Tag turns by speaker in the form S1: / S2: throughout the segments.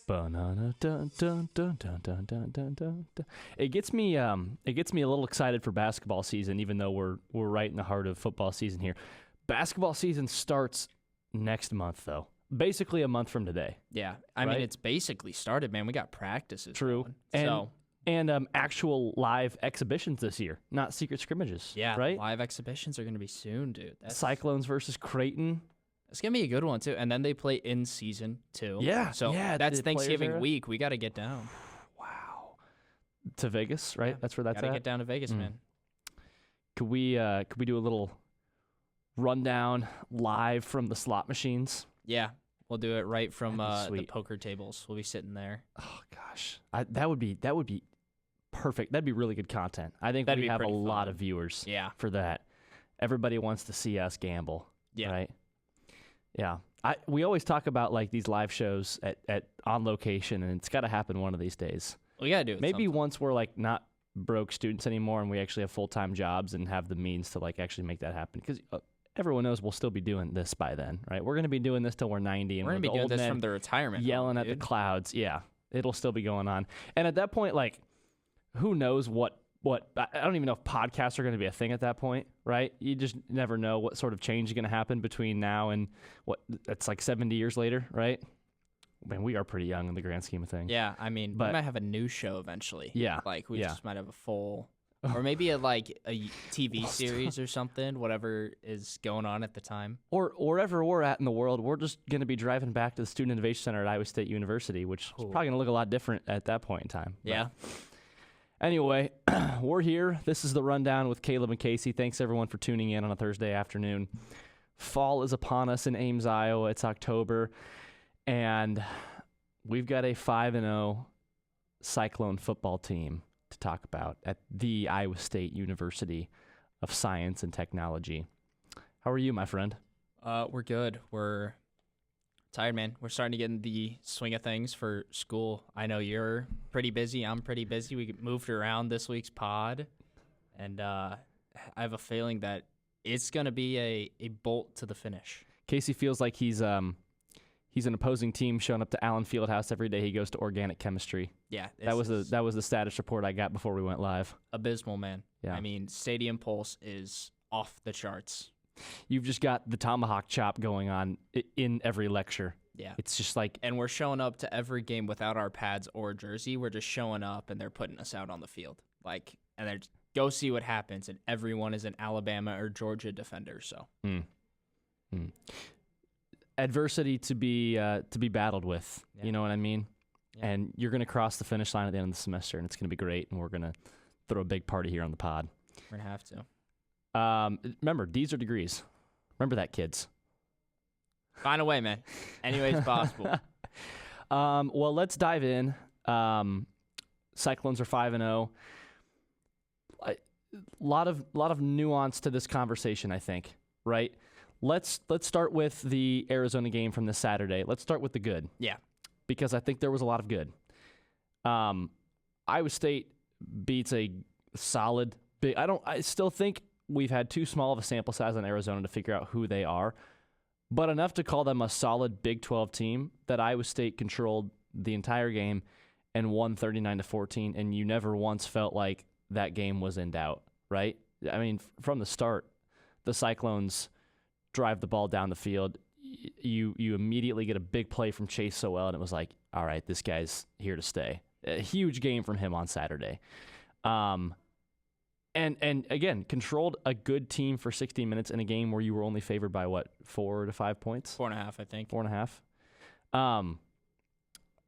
S1: Banana, dun, dun, dun, dun, dun, dun, dun, dun, dun. It gets me a little excited for basketball season, even though we're right in the heart of football season here. Basketball season starts next month, though. Basically a month from today.
S2: Yeah, I mean, it's basically started, man. We got practices.
S1: True.
S2: Going,
S1: and actual live exhibitions this year, not secret scrimmages.
S2: Yeah,
S1: right?
S2: Live exhibitions are going to be soon, dude.
S1: Cyclones versus Creighton.
S2: It's going to be a good one, too. And then they play in season, too.
S1: Yeah.
S2: So that's Thanksgiving week. We got to get down.
S1: Wow. To Vegas, right?
S2: Yeah.
S1: That's where that's at?
S2: Got to get down to Vegas, man.
S1: Could we do a little rundown live from the slot machines?
S2: Yeah. We'll do it right from
S1: That'd be
S2: the poker tables. We'll be sitting there.
S1: Oh, gosh. That would be perfect. That'd be really good content. I think we'd have a lot of viewers for that. Everybody wants to see us gamble.
S2: Yeah.
S1: Right? Yeah. We always talk about like these live shows at on location, and it's got to happen one of these days.
S2: We got to do it.
S1: Maybe once we're like not broke students anymore and we actually have full-time jobs and have the means to like actually make that happen. Because everyone knows we'll still be doing this by then, right? We're going to be doing this till we're 90. And
S2: we're going to be doing this from the retirement
S1: yelling at the clouds. Yeah. It'll still be going on. And at that point, like, who knows what I don't even know if podcasts are going to be a thing at that point, right? You just never know what sort of change is going to happen between now and that's like 70 years later, right? Man, we are pretty young in the grand scheme of things.
S2: Yeah, I mean, we might have a new show eventually.
S1: Yeah.
S2: Like, we just might have a full, or maybe a TV series or something, whatever is going on at the time.
S1: Or wherever we're at in the world, we're just going to be driving back to the Student Innovation Center at Iowa State University, which is probably going to look a lot different at that point in time.
S2: Yeah.
S1: Anyway, we're here. This is the Rundown with Caleb and Casey. Thanks, everyone, for tuning in on a Thursday afternoon. Fall is upon us in Ames, Iowa. It's October, and we've got a 5-0 Cyclone football team to talk about at the Iowa State University of Science and Technology. How are you, my friend?
S2: We're good. We're tired, man. We're starting to get in the swing of things for school. I know you're pretty busy. I'm pretty busy. We moved around this week's pod, and I have a feeling that it's going to be a bolt to the finish.
S1: Casey feels like he's an opposing team showing up to Allen Fieldhouse every day he goes to organic chemistry.
S2: Yeah.
S1: That was the status report I got before we went live.
S2: Abysmal, man.
S1: Yeah.
S2: I mean, Stadium Pulse is off the charts.
S1: You've just got the tomahawk chop going on in every lecture.
S2: Yeah.
S1: It's just like...
S2: And we're showing up to every game without our pads or jersey. We're just showing up, and they're putting us out on the field. And they're just, go see what happens, and everyone is an Alabama or Georgia defender, so...
S1: Adversity to be battled with, you know what I mean?
S2: Yeah.
S1: And you're going to cross the finish line at the end of the semester, and it's going to be great, and we're going to throw a big party here on the pod.
S2: We're going to have to.
S1: Remember, D's are degrees. Remember that, kids.
S2: Find a way, man. Any way it's possible.
S1: Well, let's dive in. Cyclones are 5-0. A lot of nuance to this conversation, I think, right? Let's start with the Arizona game from this Saturday. Let's start with the good.
S2: Yeah.
S1: Because I think there was a lot of good. Iowa State beats a solid big. I still think we've had too small of a sample size on Arizona to figure out who they are, but enough to call them a solid Big 12 team that Iowa State controlled the entire game and won 39-14, and you never once felt like that game was in doubt, right? I mean, from the start, the Cyclones drive the ball down the field. You immediately get a big play from Chase Sowell, and it was like, all right, this guy's here to stay. A huge game from him on Saturday. And again, controlled a good team for 16 minutes in a game where you were only favored by, 4 to 5 points?
S2: 4.5, I think.
S1: 4.5.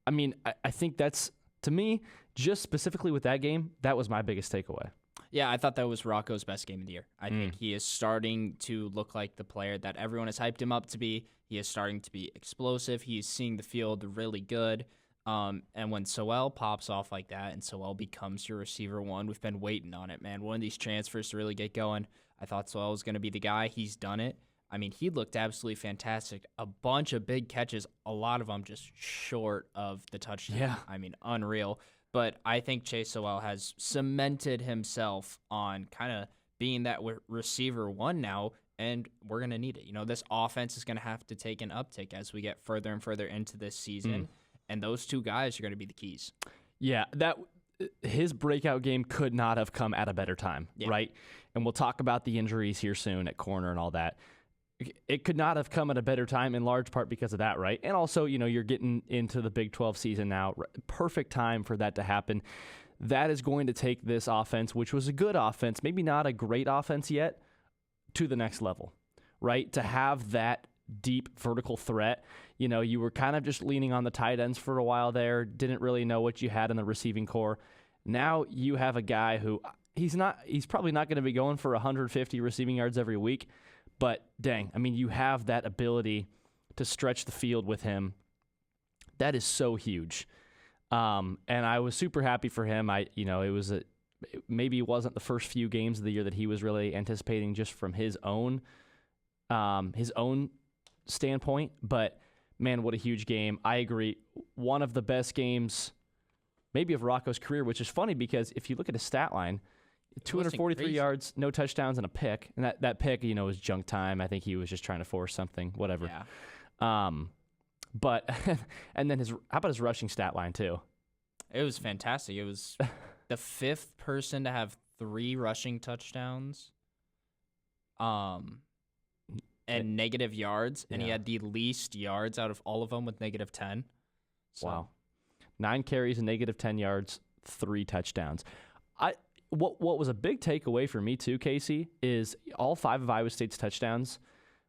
S1: I mean, I think that's, to me, just specifically with that game, that was my biggest takeaway.
S2: Yeah, I thought that was Rocco's best game of the year. I think he is starting to look like the player that everyone has hyped him up to be. He is starting to be explosive. He is seeing the field really good. And when Sowell pops off like that and Sowell becomes your receiver one, we've been waiting on it, man. One of these transfers to really get going. I thought Sowell was going to be the guy. He's done it. I mean, he looked absolutely fantastic. A bunch of big catches, a lot of them just short of the touchdown.
S1: Yeah.
S2: I mean, unreal. But I think Chase Sowell has cemented himself on kind of being that receiver one now, and we're going to need it. You know, this offense is going to have to take an uptick as we get further and further into this season. And those two guys are going to be the keys.
S1: Yeah, his breakout game could not have come at a better time, right? And we'll talk about the injuries here soon at corner and all that. It could not have come at a better time in large part because of that, right? And also, you're getting into the Big 12 season now. Perfect time for that to happen. That is going to take this offense, which was a good offense, maybe not a great offense yet, to the next level, right? To have that deep vertical threat. You were kind of just leaning on the tight ends for a while there, didn't really know what you had in the receiving core. Now you have a guy who he's probably not going to be going for 150 receiving yards every week, but dang, you have that ability to stretch the field with him. That is so huge. And I was super happy for him. Maybe it wasn't the first few games of the year that he was really anticipating just from his own standpoint, but man, what a huge game. I agree. One of the best games maybe of Rocco's career, which is funny because if you look at his stat line, 243 yards, no touchdowns, and a pick. And that pick, was junk time. I think he was just trying to force something, whatever.
S2: Yeah.
S1: But and then how about his rushing stat line too?
S2: It was fantastic. It was the fifth person to have 3 rushing touchdowns. And negative yards, and he had the least yards out of all of them with -10. So.
S1: Wow. 9 carries and -10 yards, 3 touchdowns. What was a big takeaway for me too, Casey, is all 5 of Iowa State's touchdowns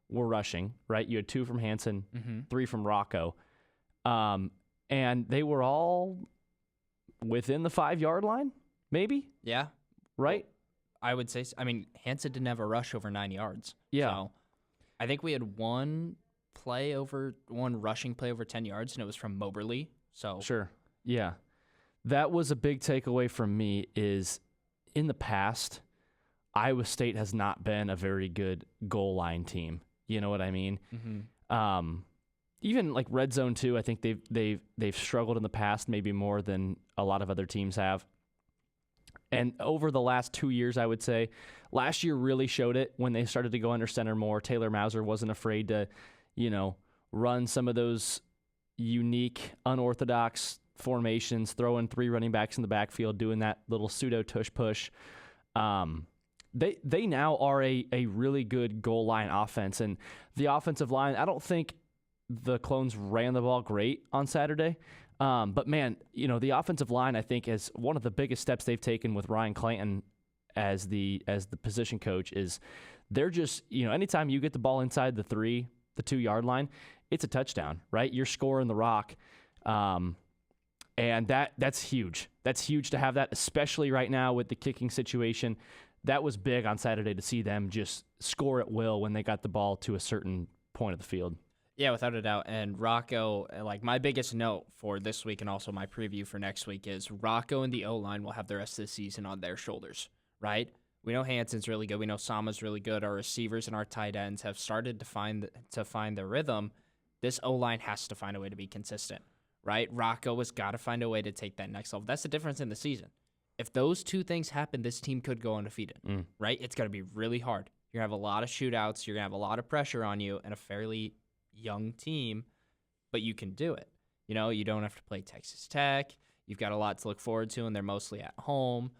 S1: were rushing, right? You had 2 from Hansen, 3 from Rocco. And they were all within the 5-yard line, maybe?
S2: Yeah.
S1: Right?
S2: Well, I would say, Hansen didn't have a rush over 9 yards.
S1: Yeah.
S2: So I think we had one rushing play over 10 yards, and it was from Moberly. So
S1: sure. Yeah. That was a big takeaway from me is in the past, Iowa State has not been a very good goal line team. You know what I mean? Mm-hmm. Even like red zone too, I think they've struggled in the past, maybe more than a lot of other teams have. And over the last 2 years, I would say, last year really showed it when they started to go under center more. Taylor Mauser wasn't afraid to, run some of those unique, unorthodox formations, throwing 3 running backs in the backfield, doing that little pseudo tush push. They now are a really good goal line offense. And the offensive line, I don't think the Clones ran the ball great on Saturday. But man, the offensive line, I think, is one of the biggest steps they've taken with Ryan Clanton as the position coach is they're just, anytime you get the ball inside the 2-yard line, it's a touchdown, right? You're scoring the rock. And that's huge. That's huge to have that, especially right now with the kicking situation. That was big on Saturday to see them just score at will when they got the ball to a certain point of the field.
S2: Yeah, without a doubt. And Rocco, my biggest note for this week and also my preview for next week is Rocco and the O-line will have the rest of the season on their shoulders, right? We know Hansen's really good. We know Sama's really good. Our receivers and our tight ends have started to find their rhythm. This O-line has to find a way to be consistent, right? Rocco has got to find a way to take that next level. That's the difference in the season. If those two things happen, this team could go undefeated, right? It's going to be really hard. You're going to have a lot of shootouts. You're going to have a lot of pressure on you and a fairly young team, but you can do it. You don't have to play Texas Tech. You've got a lot to look forward to, and they're mostly at home.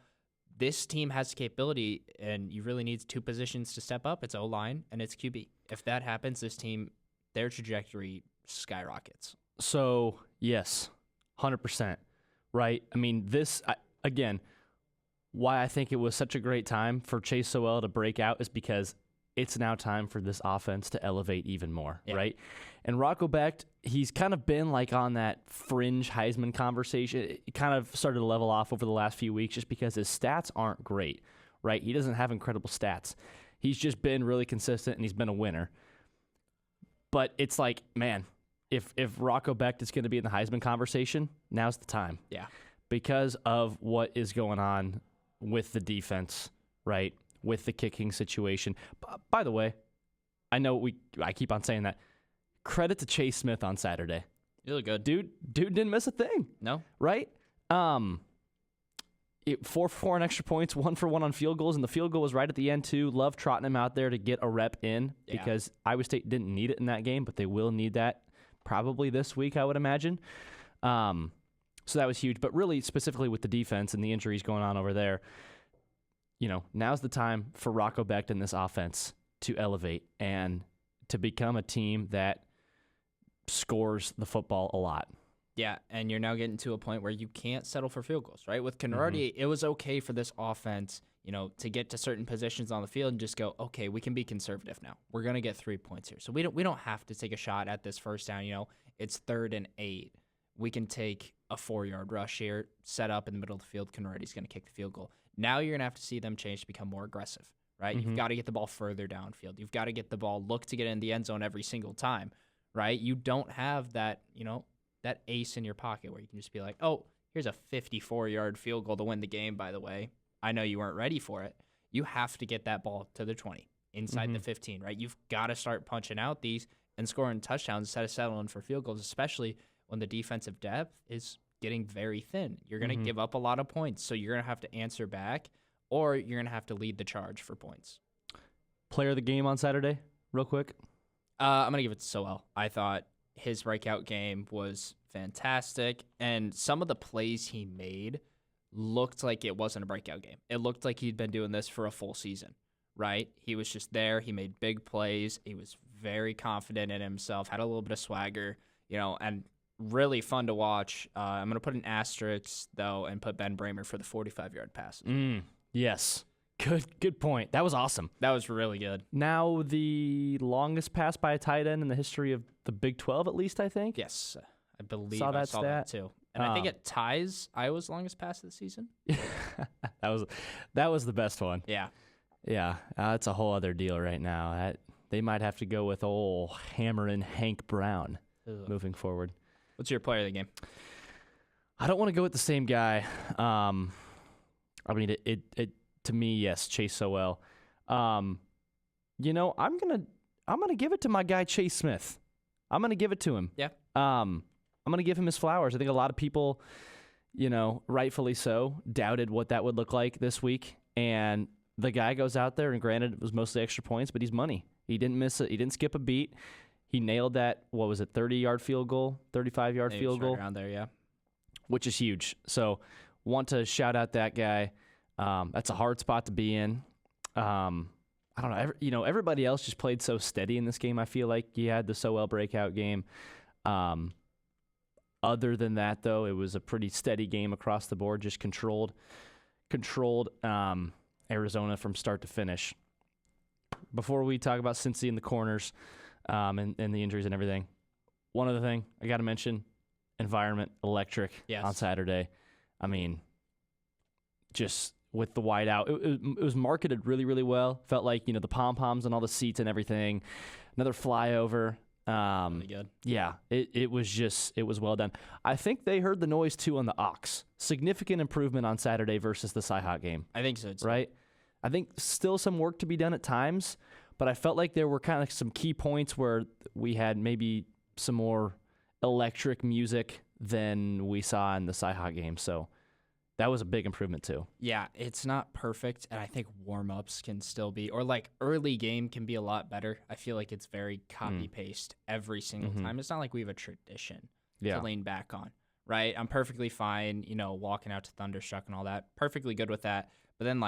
S2: This team has the capability, and you really need 2 positions to step up. It's O-line and it's QB. If that happens, this team, their trajectory skyrockets.
S1: So, yes, 100%, right? Again, why I think it was such a great time for Chase Sowell to break out is because it's now time for this offense to elevate even more, right? And Rocco Becht, he's kind of been like on that fringe Heisman conversation. It kind of started to level off over the last few weeks just because his stats aren't great, right? He doesn't have incredible stats. He's just been really consistent and he's been a winner. But it's like, man, if Rocco Becht is going to be in the Heisman conversation, now's the time.
S2: Yeah.
S1: Because of what is going on with the defense, right? With the kicking situation. By the way, I keep on saying that. Credit to Chase Smith on Saturday.
S2: You look good.
S1: Dude didn't miss a thing.
S2: No.
S1: Right? 4 for 4 on extra points, 1 for 1 on field goals, and the field goal was right at the end too. Love trotting him out there to get a rep in because Iowa State didn't need it in that game, but they will need that probably this week, I would imagine. So that was huge. But really, specifically with the defense and the injuries going on over there, now's the time for Rocco Becht and this offense to elevate and to become a team that scores the football a lot.
S2: Yeah, and you're now getting to a point where you can't settle for field goals, right? With Conradi, it was okay for this offense, to get to certain positions on the field and just go, okay, we can be conservative now. We're gonna get 3 points here, so we don't have to take a shot at this first down. It's 3rd and 8. We can take a 4-yard rush here, set up in the middle of the field. Conradi's gonna kick the field goal. Now you're gonna have to see them change to become more aggressive, right? You've got to get the ball further downfield. You've got to get the ball, look to get in the end zone every single time, right? You don't have that, that ace in your pocket where you can just be like, oh, here's a 54-yard field goal to win the game, by the way. I know you weren't ready for it. You have to get that ball to the 20, inside the 15, right? You've got to start punching out these and scoring touchdowns instead of settling for field goals, especially when the defensive depth is getting very thin. You're going to give up a lot of points, so you're going to have to answer back, or you're going to have to lead the charge for points.
S1: Player of the game on Saturday, real quick?
S2: I'm going to give it to Sowell. I thought his breakout game was fantastic, and some of the plays he made looked like it wasn't a breakout game. It looked like he'd been doing this for a full season, right? He was just there. He made big plays. He was very confident in himself, had a little bit of swagger, and really fun to watch. I'm going to put an asterisk, though, and put Ben Bramer for the 45-yard pass.
S1: Yes. Good point. That was awesome.
S2: That was really good.
S1: Now the longest pass by a tight end in the history of the Big 12, at least, I think.
S2: Yes, I believe
S1: I
S2: I
S1: saw
S2: saw that too. And I think it ties Iowa's longest pass of the season.
S1: that was the best one.
S2: Yeah.
S1: Yeah, that's a whole other deal right now. They might have to go with old hammering Hank Brown moving forward.
S2: What's your player of the game?
S1: I don't want to go with the same guy. It to me, yes, Chase Sowell. I'm gonna give it to my guy Chase Smith. I'm gonna give it to him.
S2: Yeah.
S1: I'm gonna give him his flowers. I think a lot of people, rightfully so, doubted what that would look like this week. And the guy goes out there, and granted, it was mostly extra points, but he's money. He didn't miss it. He didn't skip a beat. He nailed that, 30-yard field goal, 35-yard field goal.
S2: Around there, yeah.
S1: Which is huge. So want to shout out that guy. That's a hard spot to be in. I don't know. Everybody else just played so steady in this game. I feel like you had the Sowell breakout game. Other than that, though, it was a pretty steady game across the board, just controlled Arizona from start to finish. Before we talk about Cincy and the corners and the injuries and everything, one other thing I got to mention, environment, electric on Saturday. I mean, just with the white out, it was marketed really, really well. Felt like, the pom-poms and all the seats and everything. Another flyover.
S2: Really good.
S1: Yeah, it was well done. I think they heard the noise, too, on the Ox. Significant improvement on Saturday versus the Cyhawk game.
S2: I think so, too.
S1: Right? I think still some work to be done at times, but I felt like there were kind of some key points where we had maybe some more electric music than we saw in the Cyhawk game. So that was a big improvement too.
S2: Yeah, it's not perfect, and I think warm-ups can still be, or like early game can be a lot better. I feel like it's very copy-paste every single time. It's not like we have a tradition to lean back on, right? I'm perfectly fine, walking out to Thunderstruck and all that. Perfectly good with that. But then,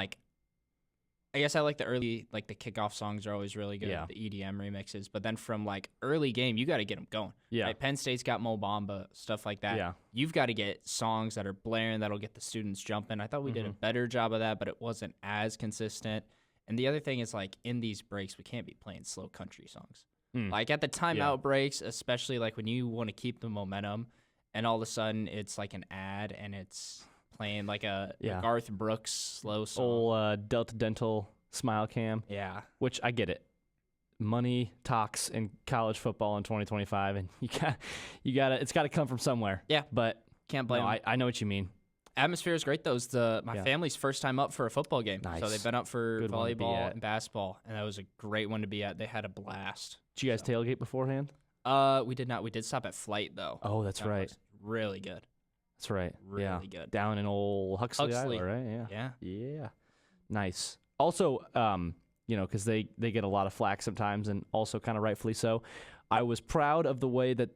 S2: I guess I like the early, the kickoff songs are always really good, the EDM remixes. But then from, early game, you got to get them going.
S1: Yeah.
S2: Right? Penn State's got Mo Bamba, stuff like that.
S1: Yeah.
S2: You've got to get songs that are blaring that'll get the students jumping. I thought we did a better job of that, but it wasn't as consistent. And the other thing is, in these breaks, we can't be playing slow country songs. At the timeout breaks, especially, when you want to keep the momentum, and all of a sudden it's, an ad, and it's playing a Garth Brooks slow song.
S1: Old Delta Dental smile cam.
S2: Yeah.
S1: Which I get it. Money talks in college football in 2025, and it's got to come from somewhere.
S2: Yeah.
S1: But
S2: can't blame them.
S1: I know what you mean.
S2: Atmosphere is great, though. It's my family's first time up for a football game.
S1: Nice.
S2: So they've been up for
S1: Good
S2: volleyball and basketball, and that was a great one to be at. They had a blast.
S1: Did you guys tailgate beforehand?
S2: We did not. We did stop at Flight, though.
S1: Oh, that's right.
S2: Really good.
S1: That's right.
S2: Really good.
S1: Down in old Huxley, Iowa, right? Yeah. Nice. Also, because they get a lot of flack sometimes, and also kind of rightfully so. I was proud of the way that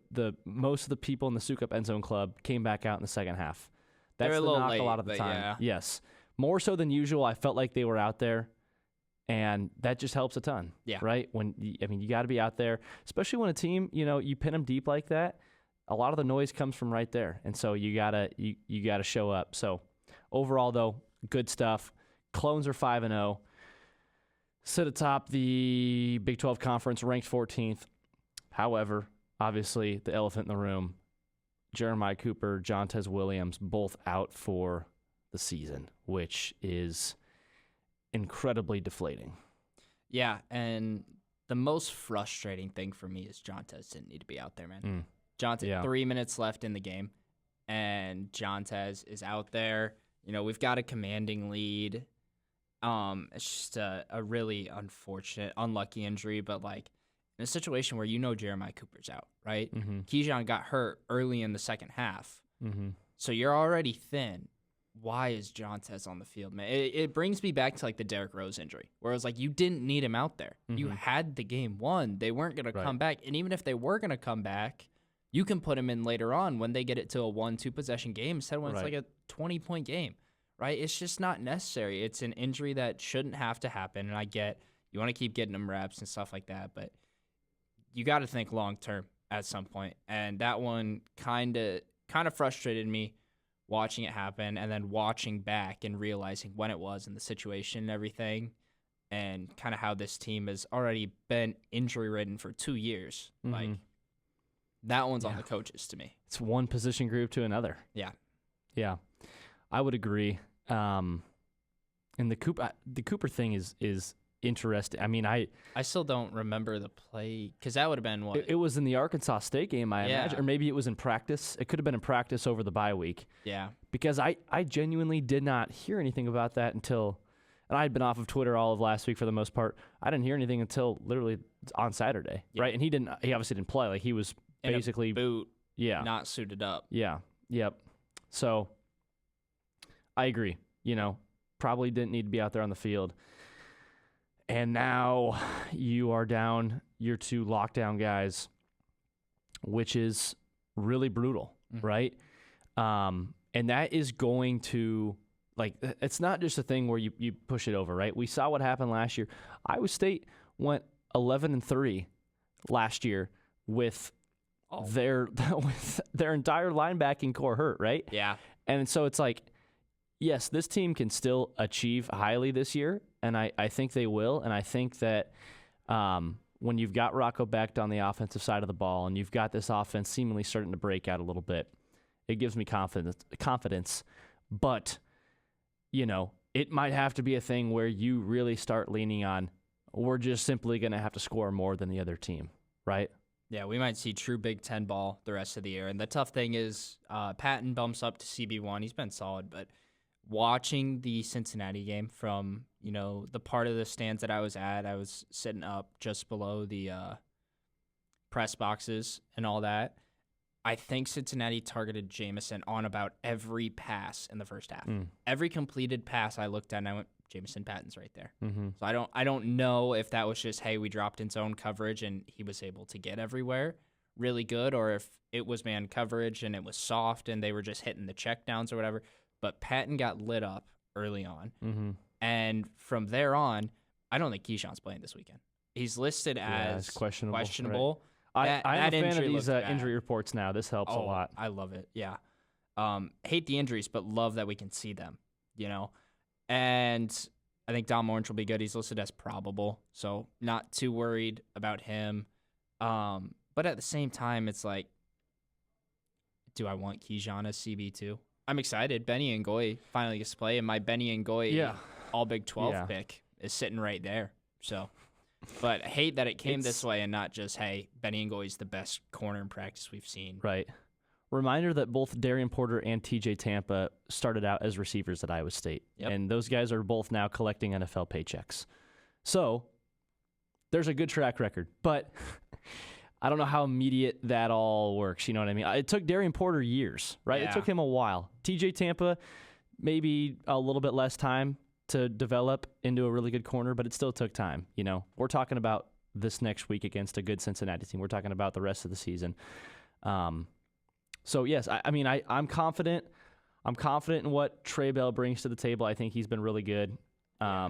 S1: most of the people in the Soukup End Zone Club came back out in the second half. That's
S2: They're
S1: the
S2: a little
S1: knock
S2: late,
S1: a lot of the
S2: but
S1: time.
S2: yeah.
S1: Yes. More so than usual, I felt like they were out there, and that just helps a ton.
S2: Yeah.
S1: Right? You got to be out there, especially when a team, you pin them deep like that. A lot of the noise comes from right there, and so you gotta show up. So overall, though, good stuff. Clones are 5-0. Sit atop the Big 12 Conference, ranked 14th. However, obviously, the elephant in the room, Jeremiah Cooper, Jontez Williams, both out for the season, which is incredibly deflating.
S2: Yeah, and the most frustrating thing for me is Jontez didn't need to be out there, man. Jontez, 3 minutes left in the game, and Jontez is out there. We've got a commanding lead. It's just a really unfortunate, unlucky injury, but in a situation where Jeremiah Cooper's out, right?
S1: Mm-hmm.
S2: Keyshawn got hurt early in the second half, so you're already thin. Why is Jontez on the field, man? It brings me back to the Derrick Rose injury, where it was you didn't need him out there. You had the game won. They weren't going to come back, and even if they were going to come back, you can put him in later on when they get it to a 1-2 possession game instead of when it's a 20-point game. Right? It's just not necessary. It's an injury that shouldn't have to happen. And I get you want to keep getting them reps and stuff like that, but you got to think long term at some point. And that one kind of frustrated me watching it happen, and then watching back and realizing when it was in the situation and everything, and kind of how this team has already been injury ridden for 2 years. That one's on the coaches to me.
S1: It's one position group to another.
S2: Yeah.
S1: Yeah. I would agree. And the Cooper thing is interesting. I mean, I
S2: still don't remember the play, because that would have been what?
S1: It was in the Arkansas State game, I imagine. Or maybe it was in practice. It could have been in practice over the bye week.
S2: Yeah.
S1: Because I genuinely did not hear anything about that until, and I had been off of Twitter all of last week for the most part. I didn't hear anything until literally on Saturday, right? And he obviously didn't play. He was basically
S2: in a boot, not suited up.
S1: Yeah. Yep. So I agree. Probably didn't need to be out there on the field. And now you are down your 2 lockdown guys, which is really brutal, right? And that is going to, it's not just a thing where you push it over, right? We saw what happened last year. Iowa State went 11-3 last year with their entire linebacking core hurt, right?
S2: Yeah.
S1: And so it's yes, this team can still achieve highly this year, and I think they will. And I think that when you've got Rocco Becht on the offensive side of the ball and you've got this offense seemingly starting to break out a little bit, it gives me confidence. But, it might have to be a thing where you really start leaning on, we're just simply going to have to score more than the other team, right?
S2: Yeah, we might see true Big Ten ball the rest of the year. And the tough thing is Patton bumps up to CB1. He's been solid, but watching the Cincinnati game from, the part of the stands that I was at, I was sitting up just below the press boxes and all that. I think Cincinnati targeted Jamison on about every pass in the first half. Every completed pass I looked at, and I went, Jamison Patton's right there. So I don't know if that was just, hey, we dropped in zone coverage and he was able to get everywhere really good, or if it was man coverage and it was soft and they were just hitting the checkdowns or whatever. But Patton got lit up early on. And from there on, I don't think Keyshawn's playing this weekend. He's listed as questionable.
S1: Right. I'm a fan of these injury reports now. This helps a lot.
S2: I love it. Yeah. Hate the injuries, but love that we can see them, And I think Dom Orange will be good. He's listed as probable, so not too worried about him. But at the same time, it's do I want Keyshawn as CB2? I'm excited. Benny Ngoy finally gets to play, and my Benny Ngoy all Big 12 pick is sitting right there. So, but I hate that it came this way and not just, hey, Benny Ngoy is the best corner in practice we've seen.
S1: Right. Reminder that both Darian Porter and TJ Tampa started out as receivers at Iowa State. Yep. And those guys are both now collecting NFL paychecks. So there's a good track record. But I don't know how immediate that all works. You know what I mean? It took Darian Porter years, right?
S2: Yeah.
S1: It took him a while. TJ Tampa, maybe a little bit less time to develop into a really good corner, but it still took time. We're talking about this next week against a good Cincinnati team. We're talking about the rest of the season. So yes, I'm confident. I'm confident in what Trey Bell brings to the table. I think he's been really good.
S2: I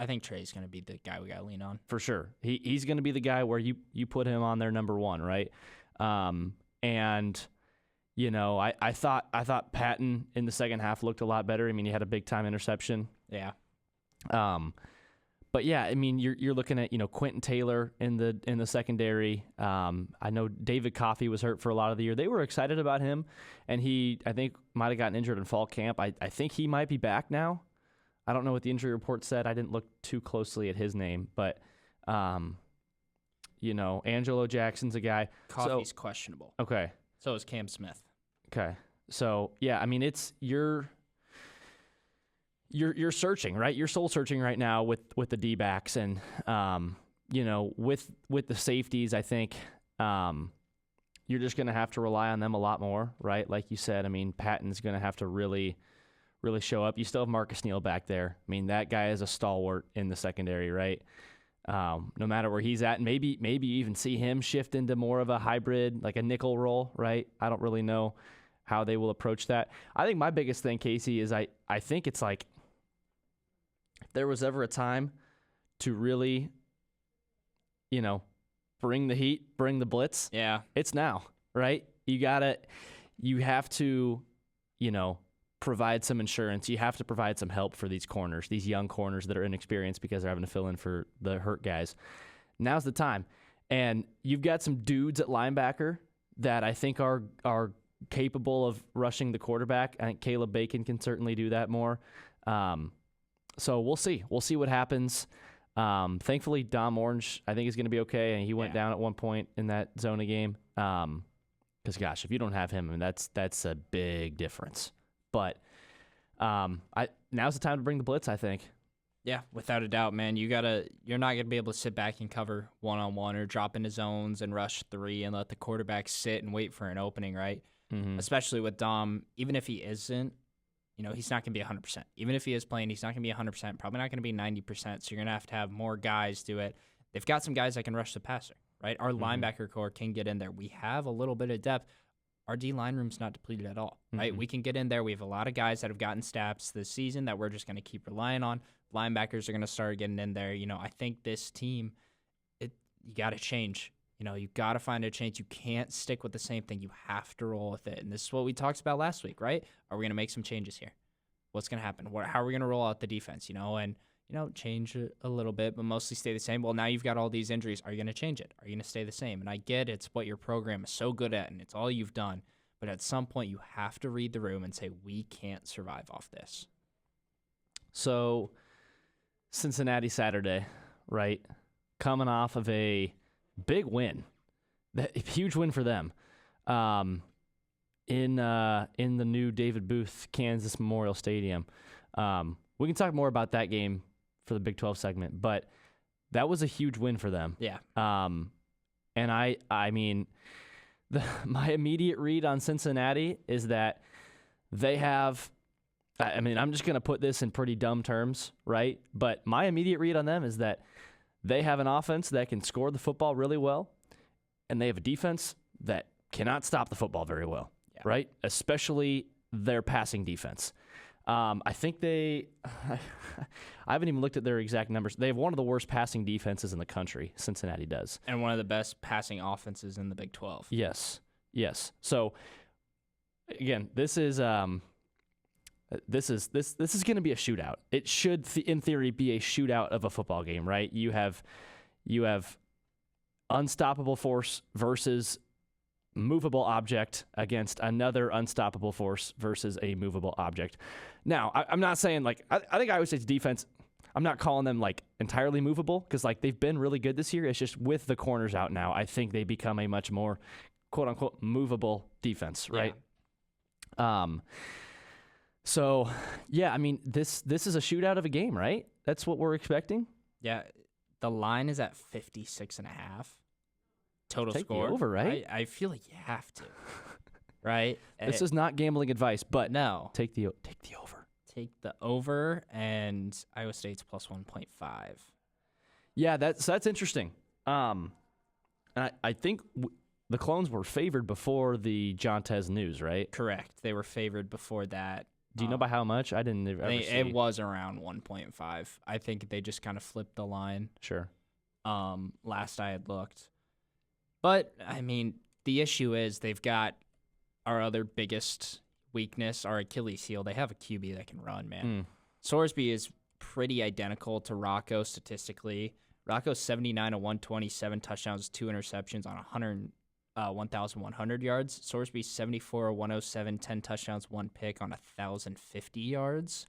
S2: think Trey's going to be the guy we got to lean on.
S1: For sure. He's going to be the guy where you put him on there number one, right? And you know, I thought Patton in the second half looked a lot better. I mean, he had a big time interception.
S2: Yeah.
S1: But yeah, I mean, you're looking at, you know, Quentin Taylor in the secondary. I know David Coffey was hurt for a lot of the year. They were excited about him, and I think might have gotten injured in fall camp. I think he might be back now. I don't know what the injury report said. I didn't look too closely at his name, but you know, Angelo Jackson's a guy.
S2: Coffey's questionable.
S1: Okay.
S2: So is Cam Smith.
S1: Okay. So yeah, I mean, it's you're searching, right? You're soul searching right now with the D-backs, and you know, with the safeties, I think you're just going to have to rely on them a lot more, right? Like you said, I mean, Patton's going to have to really show up. You still have Marcus Neal back there. I mean, that guy is a stalwart in the secondary, right? No matter where he's at, and maybe you even see him shift into more of a hybrid, like a nickel role, right? I don't really know how they will approach that. I think my biggest thing, Casey, is I think it's like, if there was ever a time to really, you know, bring the heat, bring the blitz,
S2: yeah,
S1: it's now, right? You have to, you know, provide some insurance. You have to provide some help for these corners, these young corners that are inexperienced because they're having to fill in for the hurt guys. Now's the time. And you've got some dudes at linebacker that I think are capable of rushing the quarterback. I think Caleb Bacon can certainly do that more. So we'll see. We'll see what happens. Thankfully, Dom Orange, I think, is going to be okay. And he went down at one point in that Zona game. Because, gosh, if you don't have him, I mean, that's a big difference. But now's the time to bring the blitz, I think.
S2: Yeah, without a doubt, man. You're not gonna be able to sit back and cover 1-on-1 or drop into zones and rush 3 and let the quarterback sit and wait for an opening, right? Mm-hmm. Especially with Dom, even if he isn't, you know, he's not gonna be 100%. Even if he is playing, he's not gonna be 100%. Probably not gonna be 90%. So you're gonna have more guys do it. They've got some guys that can rush the passer, right? Our linebacker core can get in there. We have a little bit of depth. Our D-line room's not depleted at all, right? Mm-hmm. We can get in there. We have a lot of guys that have gotten stats this season that we're just going to keep relying on. Linebackers are going to start getting in there. You know, I think this team, you got to change. You know, you got to find a change. You can't stick with the same thing. You have to roll with it. And this is what we talked about last week, right? Are we going to make some changes here? What's going to happen? How are we going to roll out the defense, you know? And, you know, change a little bit, but mostly stay the same. Well, now you've got all these injuries. Are you going to change it? Are you going to stay the same? And I get it's what your program is so good at, and it's all you've done. But at some point, you have to read the room and say, we can't survive off this.
S1: So, Cincinnati Saturday, right? Coming off of a big win. A huge win for them. In the new David Booth, Kansas Memorial Stadium. We can talk more about that game for the Big 12 segment, but that was a huge win for them.
S2: Yeah.
S1: And I mean, my immediate read on Cincinnati is that they have, I mean, I'm just going to put this in pretty dumb terms, right? But my immediate read on them is that they have an offense that can score the football really well, and they have a defense that cannot stop the football very well, right? Especially their passing defense. I think I haven't even looked at their exact numbers. They have one of the worst passing defenses in the country. Cincinnati does.
S2: And one of the best passing offenses in the Big 12.
S1: Yes. So again, this is going to be a shootout. It should, in theory, be a shootout of a football game, right? You have unstoppable force versus movable object against another unstoppable force versus a movable object. Now, I'm not saying, like, I think Iowa State's defense, I'm not calling them, like, entirely movable because, like, they've been really good this year. It's just with the corners out now, I think they become a much more, quote-unquote, movable defense, right? Yeah. So, yeah, I mean, this is a shootout of a game, right? That's what we're expecting?
S2: Yeah, the line is at 56.5. Total
S1: Take
S2: score.
S1: The over, right?
S2: I feel like you have to, right?
S1: This is not gambling advice, but
S2: no.
S1: Take the over.
S2: Take the over, and Iowa State's plus 1.5.
S1: Yeah, that's interesting. And I think the Clones were favored before the Jontez news, right?
S2: Correct. They were favored before that.
S1: Do you know by how much? I didn't ever see.
S2: It was around 1.5. I think they just kind of flipped the line.
S1: Sure.
S2: Last I had looked. But, I mean, the issue is they've got our other biggest weakness, our Achilles heel. They have a QB that can run, man. Sorsby is pretty identical to Rocco statistically. Rocco's 79 of 127 touchdowns, 2 interceptions on 1,100 yards. Sorsby's 74 of 107, 10 touchdowns, 1 pick on 1,050 yards.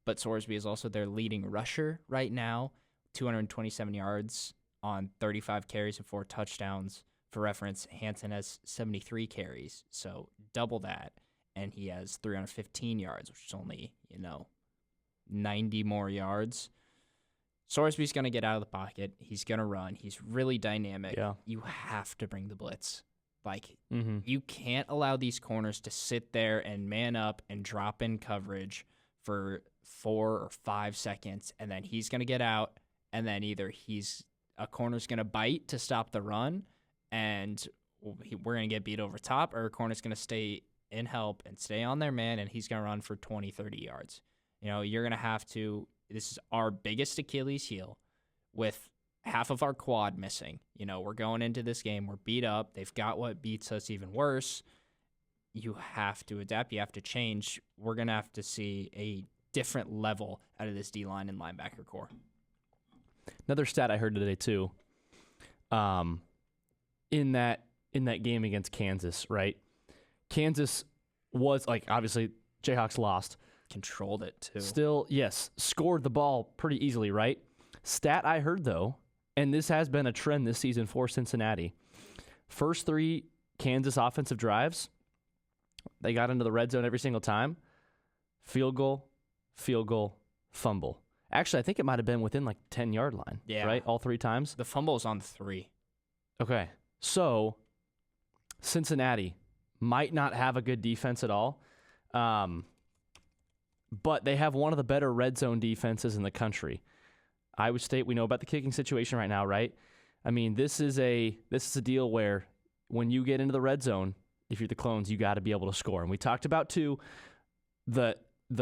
S2: But Sorsby is also their leading rusher right now, 227 yards on 35 carries and 4 touchdowns. For reference, Hansen has 73 carries, so double that, and he has 315 yards, which is only, 90 more yards. Sorsby's going to get out of the pocket. He's going to run. He's really dynamic.
S1: Yeah.
S2: You have to bring the blitz. You can't allow these corners to sit there and man up and drop in coverage for 4 or 5 seconds, and then he's going to get out, and then either a corner's going to bite to stop the run, and we're going to get beat over top, or a corner's going to stay in help and stay on their man, and he's going to run for 20, 30 yards. You're going to have to – this is our biggest Achilles heel with half of our quad missing. We're going into this game. We're beat up. They've got what beats us even worse. You have to adapt. You have to change. We're going to have to see a different level out of this D-line and linebacker core.
S1: Another stat I heard today, too, in that game against Kansas, right? Kansas was, obviously, Jayhawks lost.
S2: Controlled it, too.
S1: Still, yes, scored the ball pretty easily, right? Stat I heard, though, and this has been a trend this season for Cincinnati. First 3 Kansas offensive drives, they got into the red zone every single time. Field goal, fumble. Actually, I think it might have been within 10-yard line, right? All 3 times.
S2: The fumble's on 3.
S1: Okay, so Cincinnati might not have a good defense at all, but they have one of the better red zone defenses in the country. Iowa State, we know about the kicking situation right now, right? I mean, this is a deal where when you get into the red zone, if you're the Clones, you got to be able to score. And we talked about, too, the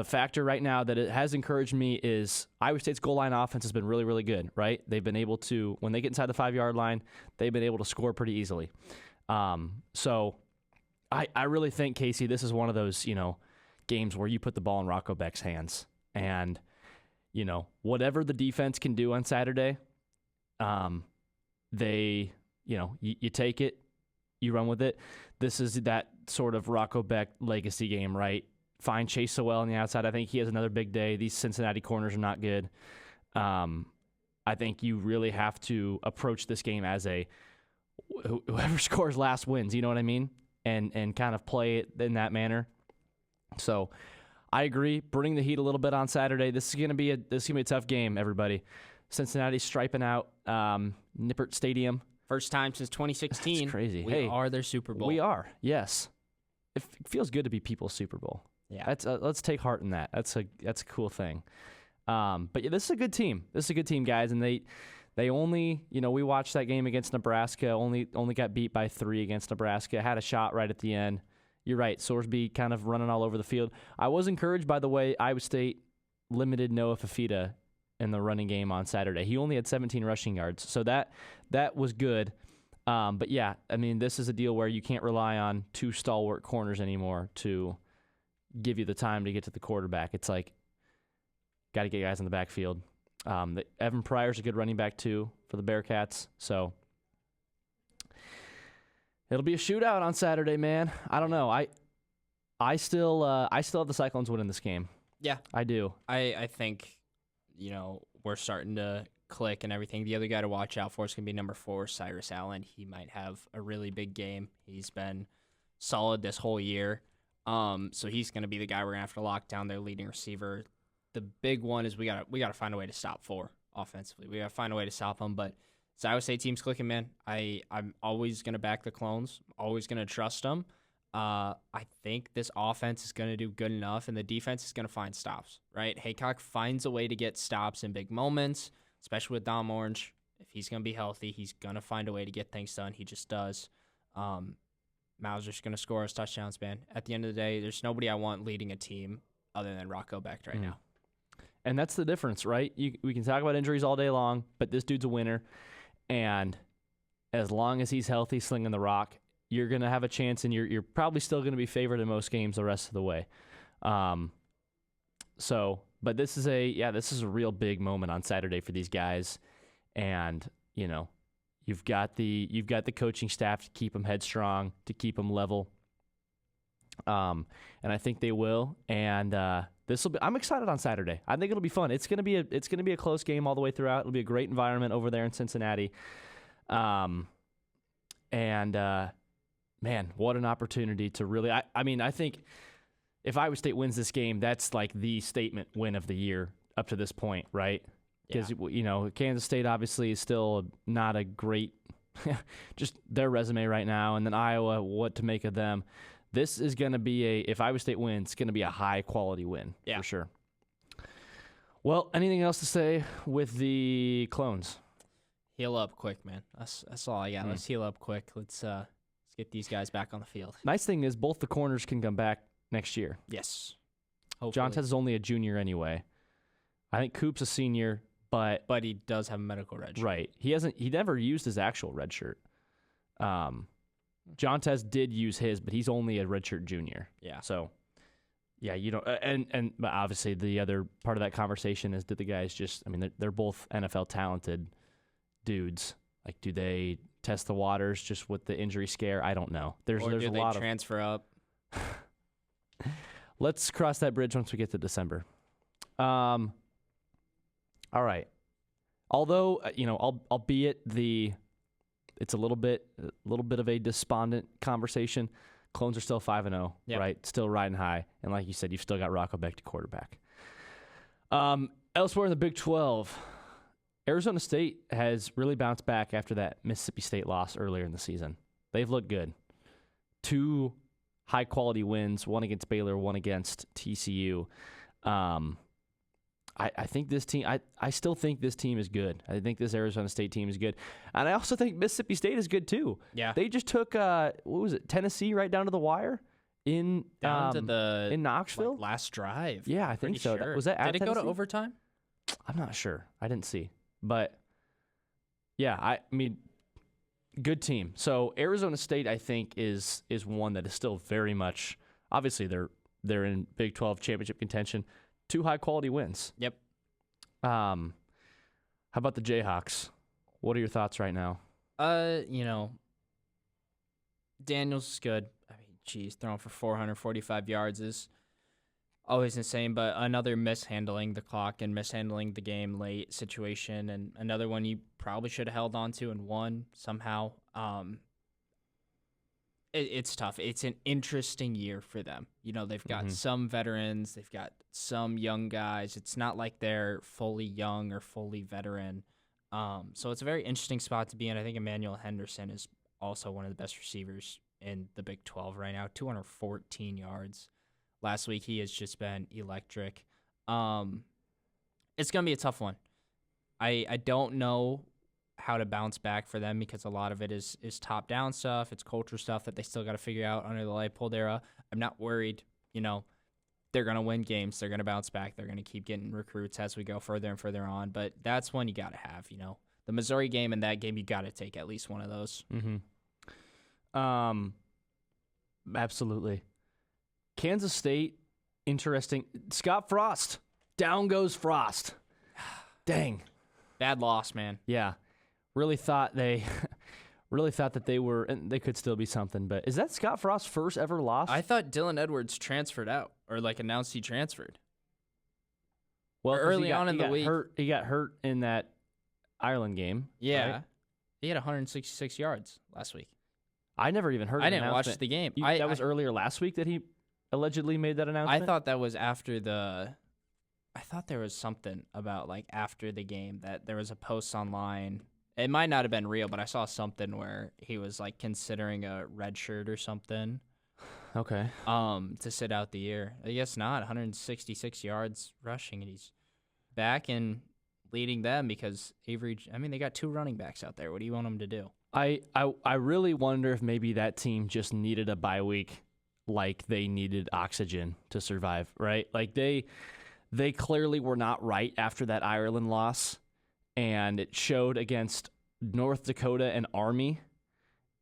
S1: factor right now that it has encouraged me is Iowa State's goal line offense has been really, really good, right? They've been able to, when they get inside the 5-yard line, they've been able to score pretty easily. So I really think, Casey, this is one of those, games where you put the ball in Rocco Beck's hands. And, whatever the defense can do on Saturday, you take it, you run with it. This is that sort of Rocco Beck legacy game, right? Find Chase Sowell on the outside. I think he has another big day. These Cincinnati corners are not good. I think you really have to approach this game as whoever scores last wins, you know what I mean? And kind of play it in that manner. So I agree. Bring the heat a little bit on Saturday. This is gonna be a tough game, everybody. Cincinnati's striping out Nippert Stadium.
S2: First time since 2016.
S1: That's crazy.
S2: We are their Super Bowl.
S1: We are, yes. It feels good to be people's Super Bowl.
S2: Yeah.
S1: Let's take heart in that. That's a cool thing. But yeah, this is a good team. This is a good team, guys. And they only, we watched that game against Nebraska. Only got beat by 3 against Nebraska. Had a shot right at the end. You're right. Sorsby kind of running all over the field. I was encouraged by the way Iowa State limited Noah Fafita in the running game on Saturday. He only had 17 rushing yards, so that was good. But yeah, I mean, this is a deal where you can't rely on 2 stalwart corners anymore to give you the time to get to the quarterback. It's got to get guys in the backfield. Evan Pryor's a good running back too for the Bearcats, so it'll be a shootout on Saturday, man. I don't know. I still have the Cyclones winning this game.
S2: Yeah,
S1: I do.
S2: I think we're starting to click and everything. The other guy to watch out for is going to be number 4, Cyrus Allen. He might have a really big game. He's been solid this whole year. So he's going to be the guy we're going to have to lock down, their leading receiver. The big one is we got to find a way to stop 4 offensively. We got to find a way to stop them, but this Iowa State team's clicking, man. I'm always going to back the Clones. Always going to trust them. I think this offense is going to do good enough, and the defense is going to find stops, right? Haycock finds a way to get stops in big moments, especially with Dom Orange. If he's going to be healthy, he's going to find a way to get things done. He just does. Mauser's going to score his touchdowns, man. At the end of the day, there's nobody I want leading a team other than Rocco Becht right now.
S1: And that's the difference, right? We can talk about injuries all day long, but this dude's a winner. And as long as he's healthy, slinging the rock, you're going to have a chance, and you're probably still going to be favored in most games the rest of the way. But this is a real big moment on Saturday for these guys. And, you've got the coaching staff to keep them headstrong, to keep them level. And I think they will. And I'm excited on Saturday. I think it'll be fun. It's gonna be a close game all the way throughout. It'll be a great environment over there in Cincinnati. Man, what an opportunity to really. I think if Iowa State wins this game, that's like the statement win of the year up to this point, right? Because, Kansas State obviously is still not a great, just their resume right now. And then Iowa, what to make of them. This is going to be if Iowa State wins, it's going to be a high-quality win for sure. Well, anything else to say with the Clones?
S2: Heal up quick, man. That's all I got. Let's heal up quick. Let's get these guys back on the field.
S1: Nice thing is both the corners can come back next year.
S2: Yes.
S1: John Tez is only a junior anyway. I think Coop's a senior. But
S2: he does have a medical red shirt.
S1: Right. He never used his actual red shirt. John Tez did use his, but he's only a redshirt junior.
S2: Yeah.
S1: So, yeah, you don't. But obviously the other part of that conversation is, did the guys just? I mean, they're both NFL talented dudes. Like, do they test the waters just with the injury scare? I don't know. There's
S2: do
S1: a
S2: they
S1: lot
S2: transfer up?
S1: Let's cross that bridge once we get to December. All right. Although, albeit it's a little bit of a despondent conversation, Clones are still 5-0, right? Still riding high. And like you said, you've still got Rocco Becht to quarterback. Elsewhere in the Big 12, Arizona State has really bounced back after that Mississippi State loss earlier in the season. They've looked good. 2 high-quality wins, one against Baylor, one against TCU. I think this team, I still think this team is good. I think this Arizona State team is good. And I also think Mississippi State is good too.
S2: Yeah.
S1: They just took, Tennessee right down to the wire in Knoxville?
S2: Like last drive.
S1: Yeah, I think so.
S2: Sure.
S1: Was that at
S2: Did it
S1: Tennessee?
S2: go to overtime?
S1: I'm not sure. I didn't see. But, yeah, I mean, good team. So Arizona State, I think, is one that is still very much, obviously they're in Big 12 championship contention. 2 high-quality wins.
S2: Yep.
S1: How about the Jayhawks? What are your thoughts right now?
S2: Daniels is good. I mean, throwing for 445 yards is always insane, but another mishandling the clock and mishandling the game late situation, and another one you probably should have held on to and won somehow. It's tough. It's an interesting year for them. They've got some veterans. They've got some young guys. It's not like they're fully young or fully veteran. So it's a very interesting spot to be in. I think Emmanuel Henderson is also one of the best receivers in the Big 12 right now, 214 yards. Last week, he has just been electric. It's going to be a tough one. I don't know how to bounce back for them because a lot of it is top-down stuff. It's culture stuff that they still got to figure out under the Leipold era. I'm not worried. They're going to win games. They're going to bounce back. They're going to keep getting recruits as we go further and further on. But that's one you got to have, The Missouri game and that game, you got to take at least one of those.
S1: Mm-hmm. Absolutely. Kansas State, interesting. Scott Frost. Down goes Frost. Dang.
S2: Bad loss, man.
S1: Yeah. Really thought that they were, and they could still be something, but is that Scott Frost's first ever loss?
S2: I thought Dylan Edwards transferred out or announced he transferred.
S1: Well,
S2: early on in the week.
S1: He got hurt in that Ireland game.
S2: Yeah.
S1: Right?
S2: He had 166 yards last week.
S1: I never even heard
S2: I didn't watch the game.
S1: That was earlier last week that he allegedly made that announcement?
S2: I thought that was after I thought there was something about after the game that there was a post online. It might not have been real, but I saw something where he was considering a red shirt or something.
S1: Okay.
S2: To sit out the year. I guess not. 166 yards rushing, and he's back and leading them because Avery. I mean, they got 2 running backs out there. What do you want them to do?
S1: I really wonder if maybe that team just needed a bye week, like they needed oxygen to survive, right? Like they clearly were not right after that Ireland loss, and it showed against North Dakota and Army,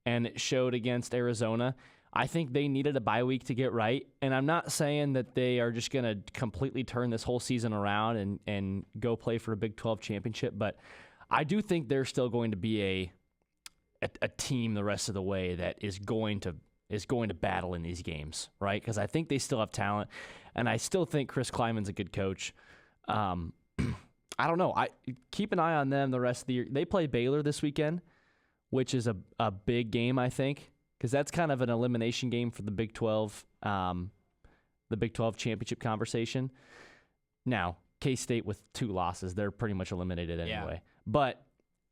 S1: and it showed against Arizona. I think they needed a bye week to get right, and I'm not saying that they are just going to completely turn this whole season around and go play for a Big 12 championship, but I do think they're still going to be a team the rest of the way that is going to battle in these games, right? Because I think they still have talent, and I still think Chris Kleiman's a good coach. I don't know. I keep an eye on them the rest of the year. They play Baylor this weekend, which is a big game, I think, because that's kind of an elimination game for the Big 12 championship conversation. Now, K-State with 2 losses, they're pretty much eliminated anyway.
S2: Yeah.
S1: But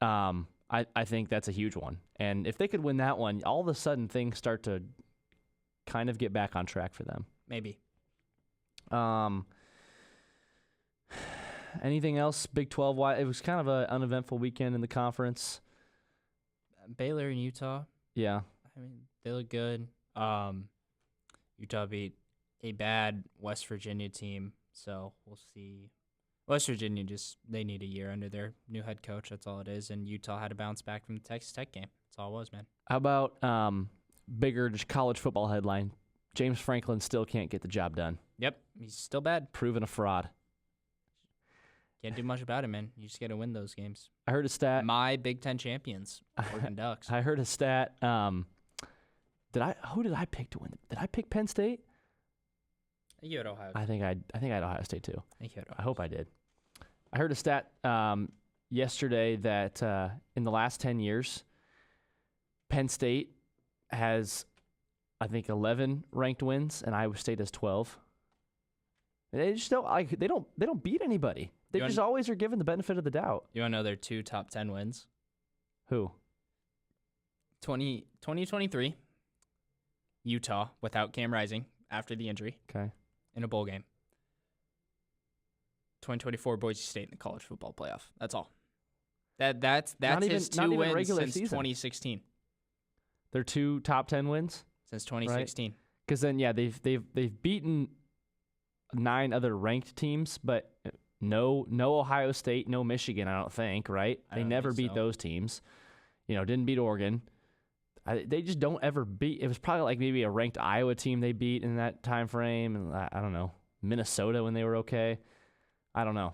S1: I think that's a huge one. And if they could win that one, all of a sudden things start to kind of get back on track for them.
S2: Maybe.
S1: Anything else Big 12 wise? It was kind of an uneventful weekend in the conference.
S2: Baylor and Utah.
S1: Yeah.
S2: I mean, they look good. Utah beat a bad West Virginia team, so we'll see. West Virginia they need a year under their new head coach. That's all it is. And Utah had to bounce back from the Texas Tech game. That's all it was, man.
S1: How about bigger just college football headline? James Franklin still can't get the job done.
S2: Yep, he's still bad.
S1: Proven a fraud.
S2: Can't do much about it, man. You just got to win those games.
S1: I heard a stat.
S2: My Big Ten champions, Oregon Ducks.
S1: I heard a stat. Who did I pick to win? Did I pick Penn State?
S2: You had Ohio.
S1: I think I had Ohio State too. I hope I did. I heard a stat yesterday that in the last 10 years, Penn State has, I think, 11 ranked wins, and Iowa State has 12. They just don't. They don't beat anybody. They just always are given the benefit of the doubt.
S2: You want to know their 2 top 10 wins?
S1: Who?
S2: 2023, Utah without Cam Rising after the injury.
S1: Okay.
S2: In a bowl game. 2024 Boise State in the college football playoff. That's all. That's his 2 wins since 2016.
S1: Their 2 top 10 wins
S2: since 2016.
S1: Because then they've beaten 9 other ranked teams, but no Ohio State, no Michigan. I don't think, right? They never beat those teams. Didn't beat Oregon. They just don't ever beat. It was probably like maybe a ranked Iowa team they beat in that time frame, and I don't know, Minnesota when they were okay. I don't know.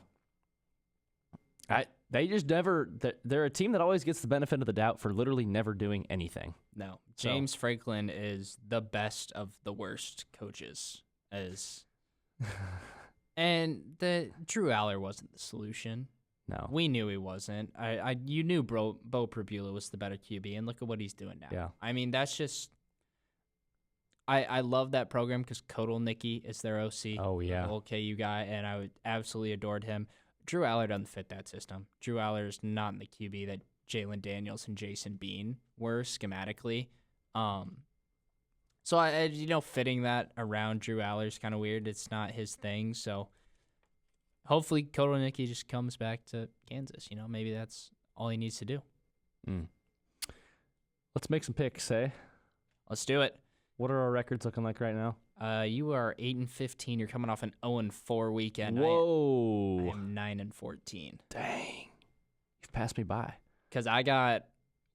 S1: They just never. They're a team that always gets the benefit of the doubt for literally never doing anything.
S2: No, James Franklin is the best of the worst coaches. And the Drew Aller wasn't the solution.
S1: No,
S2: we knew he wasn't. You knew Bo Prabula was the better QB, and look at what he's doing now.
S1: Yeah.
S2: I mean, that's just. I love that program because Kotelnicki is their OC.
S1: Oh yeah,
S2: the old KU guy, and I absolutely adored him. Drew Aller doesn't fit that system. Drew Aller is not in the QB that Jalen Daniels and Jason Bean were schematically. So I fitting that around Drew Aller is kind of weird. It's not his thing. So hopefully Kotelnicki just comes back to Kansas. Maybe that's all he needs to do.
S1: Let's make some picks, eh?
S2: Let's do it.
S1: What are our records looking like right now?
S2: You are 8-15. You're coming off an 0-4 weekend.
S1: Whoa!
S2: I am 9-14.
S1: Dang, you've passed me by.
S2: Because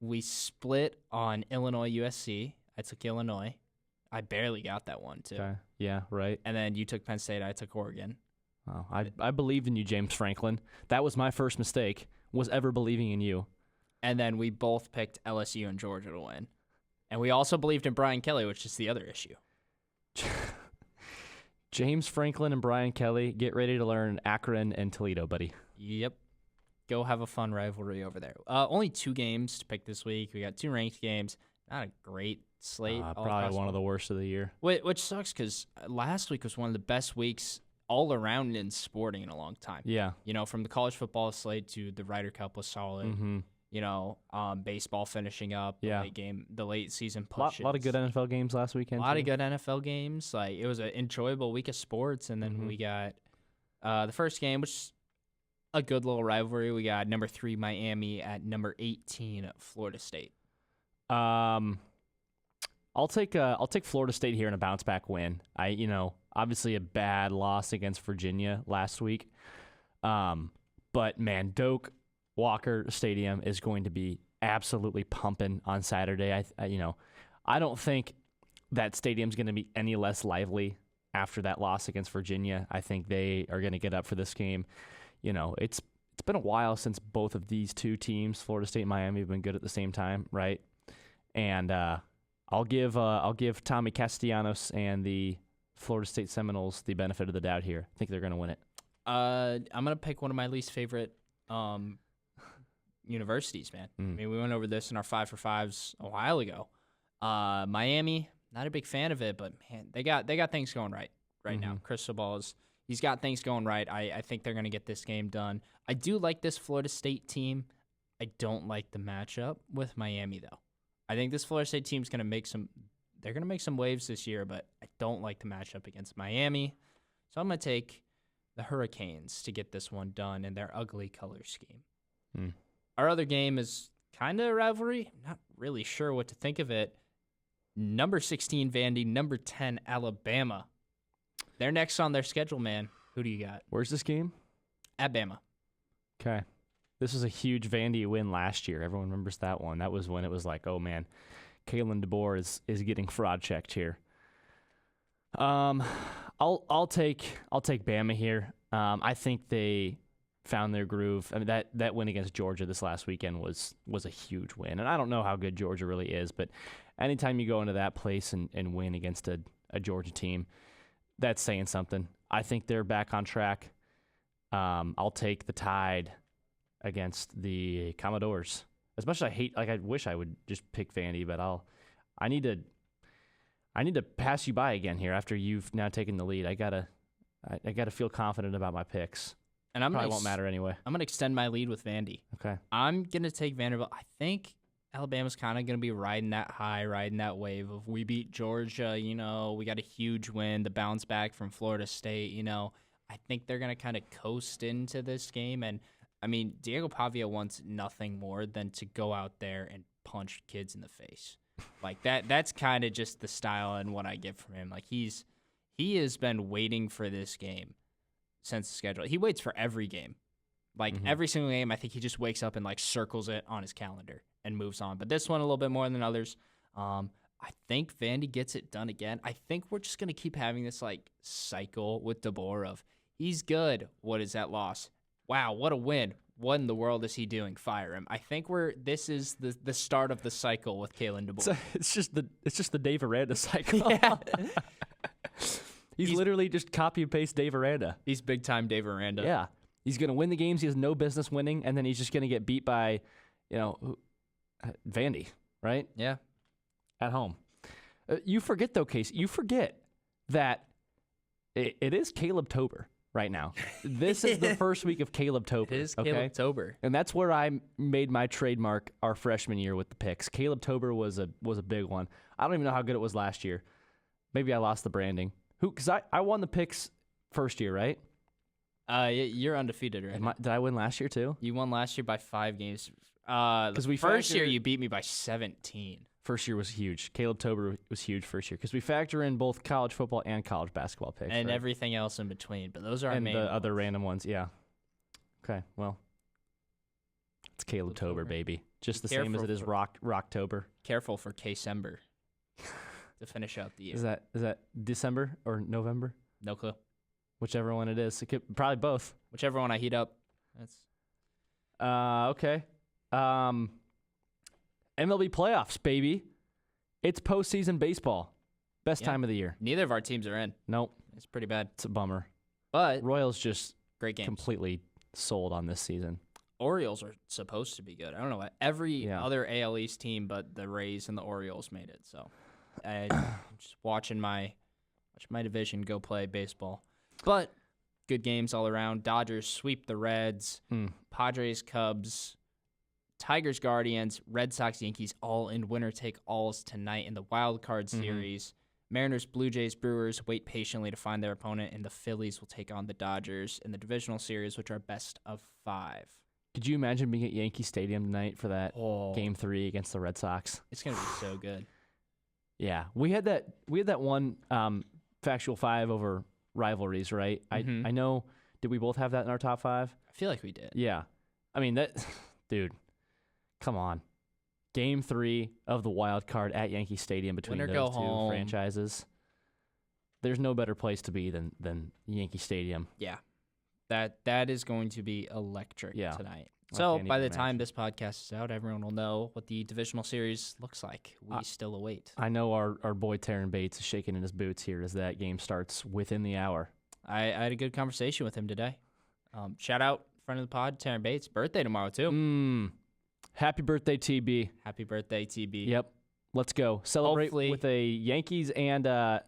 S2: we split on Illinois USC. I took Illinois. I barely got that one too.
S1: Okay. Yeah, right.
S2: And then you took Penn State. I took Oregon.
S1: Oh, I believed in you, James Franklin. That was my first mistake. Was ever believing in you.
S2: And then we both picked LSU and Georgia to win. And we also believed in Brian Kelly, which is the other issue.
S1: James Franklin and Brian Kelly, get ready to learn Akron and Toledo, buddy.
S2: Yep. Go have a fun rivalry over there. Only 2 games to pick this week. We got 2 ranked games. Not a great slate.
S1: Probably one of the worst of the year.
S2: Which sucks because last week was one of the best weeks all around in sporting in a long time.
S1: Yeah.
S2: From the college football slate to the Ryder Cup was solid.
S1: Mm-hmm.
S2: Baseball finishing up.
S1: Yeah.
S2: The late season pushes.
S1: A lot of good NFL games last weekend.
S2: A lot of good NFL games. It was an enjoyable week of sports, and then we got the first game, which a good little rivalry. We got number 3 Miami at number 18 Florida State.
S1: I'll take Florida State here in a bounce back win. Obviously a bad loss against Virginia last week. But man, Doak Walker Stadium is going to be absolutely pumping on Saturday. I don't think that stadium's going to be any less lively after that loss against Virginia. I think they are going to get up for this game. It's been a while since both of these two teams, Florida State and Miami, have been good at the same time, right? And I'll give Tommy Castellanos and the Florida State Seminoles the benefit of the doubt here. I think they're going to win it.
S2: I'm gonna pick one of my least favorite universities, man. I mean, we went over this in our 5 for 5s a while ago. Miami, not a big fan of it, but man, they got things going right now. Cristobal he's got things going right. I think they're gonna get this game done. I do like this Florida State team. I don't like the matchup with Miami though. I think this Florida State team's gonna make some waves this year, but I don't like the matchup against Miami. So I'm gonna take the Hurricanes to get this one done in their ugly color scheme. Our other game is kind of a rivalry. Not really sure what to think of it. Number 16 Vandy, number 10 Alabama. They're next on their schedule, man. Who do you got?
S1: Where's this game?
S2: At Bama.
S1: Okay. This was a huge Vandy win last year. Everyone remembers that one. That was when it was like, oh man, Kalen DeBoer is getting fraud checked here. I'll take Bama here. I think they found their groove. I mean that win against Georgia this last weekend was a huge win, and I don't know how good Georgia really is, but anytime you go into that place and win against a Georgia team, that's saying something. I think they're back on track. I'll take the Tide against the Commodores. As much as I wish I would just pick Vandy, but I need to pass you by again here after you've now taken the lead. I gotta feel confident about my picks.
S2: And
S1: probably won't matter anyway.
S2: I'm gonna extend my lead with Vandy.
S1: Okay.
S2: I'm gonna take Vanderbilt. I think Alabama's kind of gonna be riding that wave of we beat Georgia. We got a huge win, the bounce back from Florida State. I think they're gonna kind of coast into this game, and I mean Diego Pavia wants nothing more than to go out there and punch kids in the face. Like that's kind of just the style and what I get from him. Like he has been waiting for this game since the schedule. He waits for every game. Like every single game, I think he just wakes up and like circles it on his calendar and moves on. But this one a little bit more than others. I think Vandy gets it done again. I think we're just going to keep having this like cycle with DeBoer of he's good. What is that loss? Wow, what a win. What in the world is he doing? Fire him. I think this is the start of the cycle with Kalen DeBoer.
S1: It's just the Dave Aranda cycle.
S2: Yeah.
S1: He's literally just copy and paste Dave Aranda.
S2: He's big time Dave Aranda.
S1: Yeah. He's going to win the games he has no business winning, and then he's just going to get beat by, Vandy, right?
S2: Yeah.
S1: At home. You forget, though, Case. You forget that it is Caleb-tober right now. This is the first week of Caleb-tober.
S2: It is Caleb-tober.
S1: And that's where I made my trademark our freshman year with the picks. Caleb-tober was a big one. I don't even know how good it was last year. Maybe I lost the branding. Because I won the picks first year, right?
S2: You're undefeated, right?
S1: Did I win last year too?
S2: You won last year by 5 games. Because first year you beat me by 17.
S1: First year was huge. Caleb-tober was huge first year because we factor in both college football and college basketball picks.
S2: And
S1: right?
S2: everything else in between. But those are our main
S1: the
S2: ones.
S1: Other random ones, yeah. Okay, well, it's Caleb-tober, baby. Just the same as it is Rocktober.
S2: Careful for K-Sember to finish out the year.
S1: Is that December or November?
S2: No clue.
S1: Whichever one it is. It could, probably both.
S2: Whichever one I heat up. That's
S1: okay. MLB playoffs, baby. It's postseason baseball. Best time of the year.
S2: Neither of our teams are in.
S1: Nope.
S2: It's pretty bad.
S1: It's a bummer.
S2: But
S1: Royals just
S2: great games.
S1: Completely sold on this season.
S2: Orioles are supposed to be good. I don't know what every other AL East team but the Rays and the Orioles made it. So I'm just watching my division go play baseball. But good games all around. Dodgers sweep the Reds. Padres, Cubs, Tigers, Guardians, Red Sox, Yankees all in winner take alls tonight in the wild card series. Mariners, Blue Jays, Brewers wait patiently to find their opponent, and the Phillies will take on the Dodgers in the divisional series, which are best of 5.
S1: Could you imagine being at Yankee Stadium tonight for that Game 3 against the Red Sox?
S2: It's gonna be so good.
S1: Yeah, we had that one factual 5 over rivalries, right? I know. Did we both have that in our top 5?
S2: I feel like we did.
S1: Yeah, I mean that, dude. Come on, Game 3 of the wild card at Yankee Stadium between those two franchises. There's no better place to be than Yankee Stadium.
S2: Yeah, that is going to be electric tonight.
S1: I
S2: So
S1: can't
S2: by
S1: even
S2: the time
S1: imagine.
S2: this podcast is out, everyone will know what the divisional series looks like. We still await.
S1: I know our boy Taryn Bates is shaking in his boots here as that game starts within the hour.
S2: I had a good conversation with him today. Shout out friend of the pod, Taryn Bates. Birthday tomorrow too.
S1: Happy birthday, TB.
S2: Happy birthday, TB.
S1: Yep. Let's go. Celebrate
S2: Hopefully-
S1: with a Yankees and a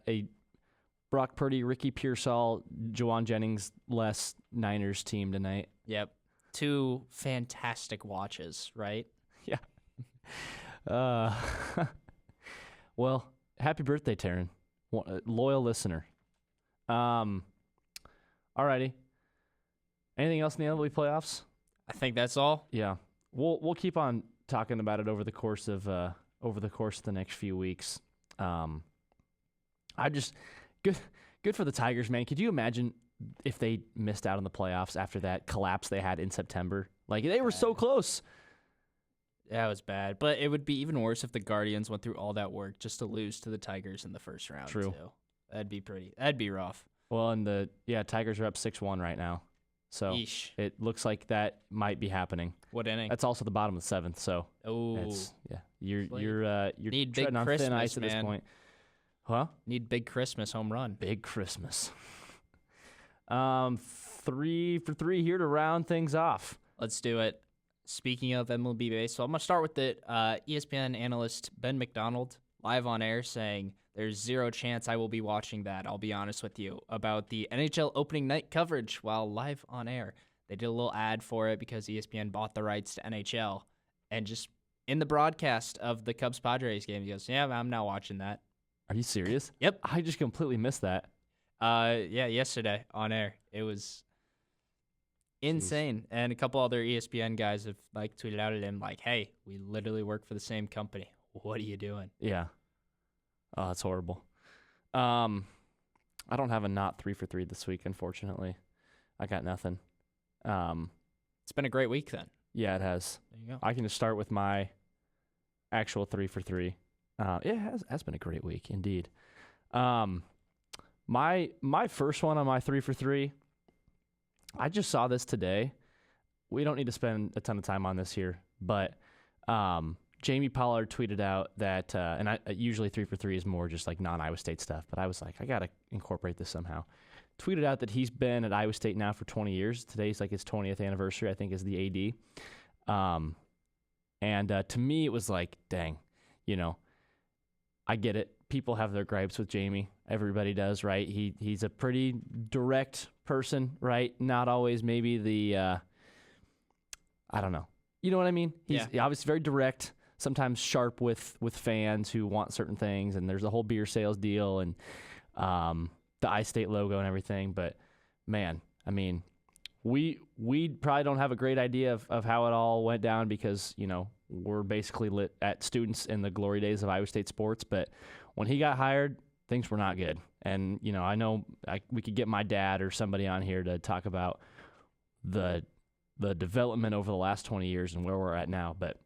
S1: Brock Purdy, Ricky Pearsall, Juwan Jennings-less Niners team tonight.
S2: Yep. 2 fantastic watches, right?
S1: Yeah. Well, happy birthday, Taryn. Loyal listener. Alrighty. Anything else in the MLB playoffs?
S2: I think that's all.
S1: Yeah. We'll keep on talking about it over the course of the next few weeks. I just good for the Tigers, man. Could you imagine if they missed out on the playoffs after that collapse they had in September? Like, they were so close.
S2: That was bad. But it would be even worse if the Guardians went through all that work just to lose to the Tigers in the first round.
S1: True.
S2: Too. That'd be rough.
S1: Well, and Tigers are up 6-1 right now. So
S2: Yeesh.
S1: it looks like that might be happening.
S2: What inning?
S1: That's also the bottom of the 7th, so
S2: Oh,
S1: you're
S2: Need big
S1: treading on thin
S2: Christmas,
S1: ice at this
S2: man.
S1: point. Huh?
S2: need big Christmas home run.
S1: Big Christmas. 3 for 3 here to round things off.
S2: Let's do it. Speaking of MLB baseball, I'm going to start with the ESPN analyst Ben McDonald live on air saying there's 0 chance I will be watching that, I'll be honest with you, about the NHL opening night coverage while live on air. They did a little ad for it because ESPN bought the rights to NHL. And just in the broadcast of the Cubs-Padres game, he goes, yeah, I'm not watching that.
S1: Are you serious?
S2: Yep.
S1: I just completely missed that.
S2: Yesterday on air. It was insane. Jeez. And a couple other ESPN guys have tweeted out at him hey, we literally work for the same company. What are you doing?
S1: Yeah. Oh, that's horrible. I don't have a not 3 for 3 this week, unfortunately. I got nothing.
S2: It's been a great week then.
S1: Yeah, it has.
S2: There you go.
S1: I can just start with my actual 3 for 3. It has been a great week indeed. My first one on my 3 for 3, I just saw this today. We don't need to spend a ton of time on this here, but Jamie Pollard tweeted out that, and I usually 3 for 3 is more just non-Iowa State stuff, but I was like, I got to incorporate this somehow. Tweeted out that he's been at Iowa State now for 20 years. Today's his 20th anniversary, I think, is the AD. And to me, it was dang, I get it. People have their gripes with Jamie. Everybody does, right? He's a pretty direct person, right? Not always maybe the, I don't know. You know what I mean? He's obviously very direct, sometimes sharp with fans who want certain things, and there's a whole beer sales deal and the iState logo and everything. But, man, I mean, we probably don't have a great idea of how it all went down because, we're basically lit at students in the glory days of Iowa State sports. But when he got hired, things were not good. And, I know we could get my dad or somebody on here to talk about the development over the last 20 years and where we're at now. But